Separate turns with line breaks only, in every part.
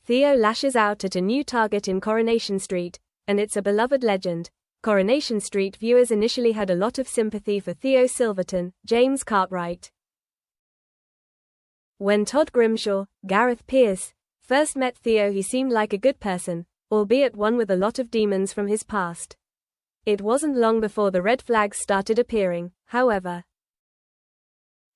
Theo lashes out at a new target in Coronation Street, and it's a beloved legend. Coronation Street viewers initially had a lot of sympathy for Theo Silverton, James Cartwright. When Todd Grimshaw, Gareth Pierce, first met Theo, he seemed like a good person, albeit one with a lot of demons from his past. It wasn't long before the red flags started appearing, however.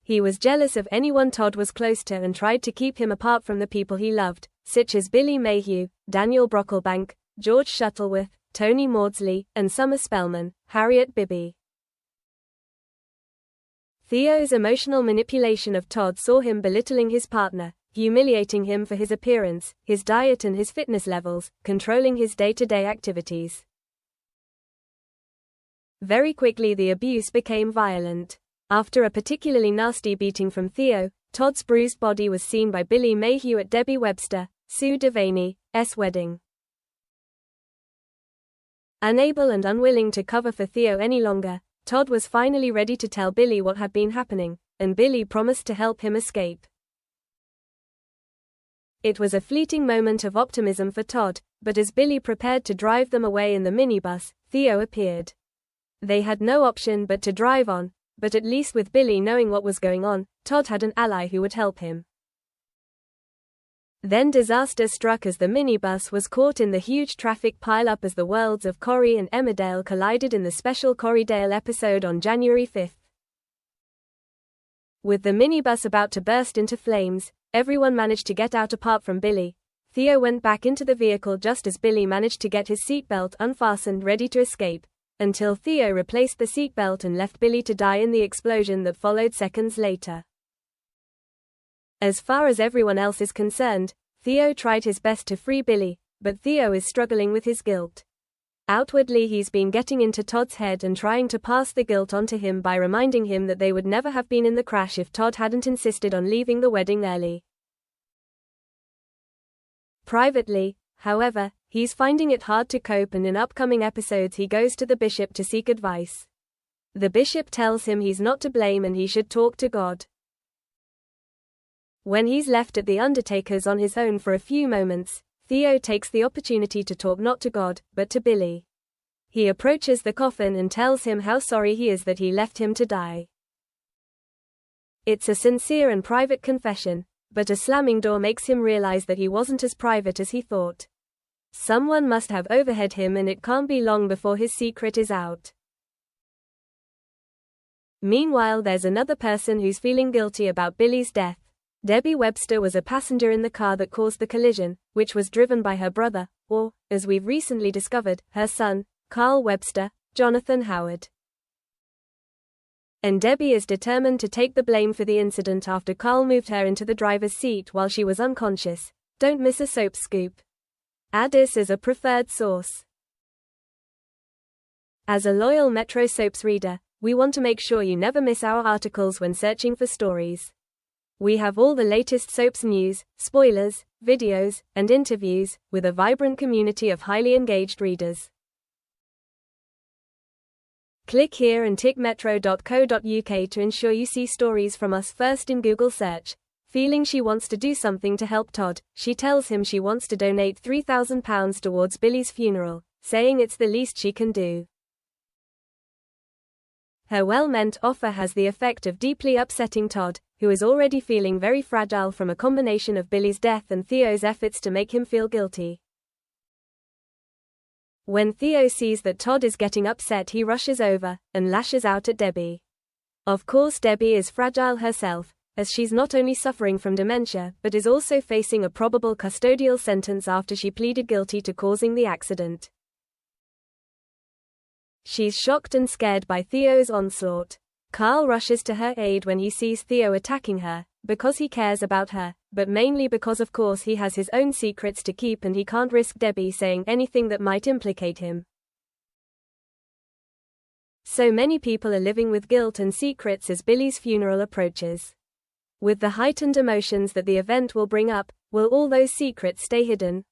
He was jealous of anyone Todd was close to and tried to keep him apart from the people he loved, such as Billy Mayhew, Daniel Brocklebank, George Shuttleworth, Tony Maudsley, and Summer Spellman, Harriet Bibby. Theo's emotional manipulation of Todd saw him belittling his partner, humiliating him for his appearance, his diet and his fitness levels, controlling his day-to-day activities. Very quickly the abuse became violent. After a particularly nasty beating from Theo, Todd's bruised body was seen by Billy Mayhew at Debbie Webster, Sue Devaney's wedding. Unable and unwilling to cover for Theo any longer, Todd was finally ready to tell Billy what had been happening, and Billy promised to help him escape. It was a fleeting moment of optimism for Todd, but as Billy prepared to drive them away in the minibus, Theo appeared. They had no option but to drive on, but at least with Billy knowing what was going on, Todd had an ally who would help him. Then disaster struck as the minibus was caught in the huge traffic pile-up as the worlds of Corrie and Emmerdale collided in the special Corriedale episode on January 5. With the minibus about to burst into flames, everyone managed to get out apart from Billy. Theo went back into the vehicle just as Billy managed to get his seatbelt unfastened ready to escape, until Theo replaced the seatbelt and left Billy to die in the explosion that followed seconds later. As far as everyone else is concerned, Theo tried his best to free Billy, but Theo is struggling with his guilt. Outwardly he's been getting into Todd's head and trying to pass the guilt onto him by reminding him that they would never have been in the crash if Todd hadn't insisted on leaving the wedding early. Privately, however, he's finding it hard to cope, and in upcoming episodes he goes to the bishop to seek advice. The bishop tells him he's not to blame and he should talk to God. When he's left at the undertaker's on his own for a few moments, Theo takes the opportunity to talk not to God, but to Billy. He approaches the coffin and tells him how sorry he is that he left him to die. It's a sincere and private confession, but a slamming door makes him realize that he wasn't as private as he thought. Someone must have overheard him and it can't be long before his secret is out. Meanwhile, there's another person who's feeling guilty about Billy's death. Debbie Webster was a passenger in the car that caused the collision, which was driven by her brother, or, as we've recently discovered, her son, Carl Webster, Jonathan Howard. And Debbie is determined to take the blame for the incident after Carl moved her into the driver's seat while she was unconscious. Don't miss a soap scoop. Add us as a preferred source. As a loyal Metro Soaps reader, we want to make sure you never miss our articles when searching for stories. We have all the latest soaps news, spoilers, videos, and interviews, with a vibrant community of highly engaged readers. Click here and tick metro.co.uk to ensure you see stories from us first in Google search. Feeling she wants to do something to help Todd, she tells him she wants to donate £3,000 towards Billy's funeral, saying it's the least she can do. Her well-meant offer has the effect of deeply upsetting Todd, who is already feeling very fragile from a combination of Billy's death and Theo's efforts to make him feel guilty. When Theo sees that Todd is getting upset, he rushes over and lashes out at Debbie. Of course, Debbie is fragile herself, as she's not only suffering from dementia but is also facing a probable custodial sentence after she pleaded guilty to causing the accident. She's shocked and scared by Theo's onslaught. Carl rushes to her aid when he sees Theo attacking her, because he cares about her, but mainly because of course he has his own secrets to keep and he can't risk Debbie saying anything that might implicate him. So many people are living with guilt and secrets as Billy's funeral approaches. With the heightened emotions that the event will bring up, will all those secrets stay hidden,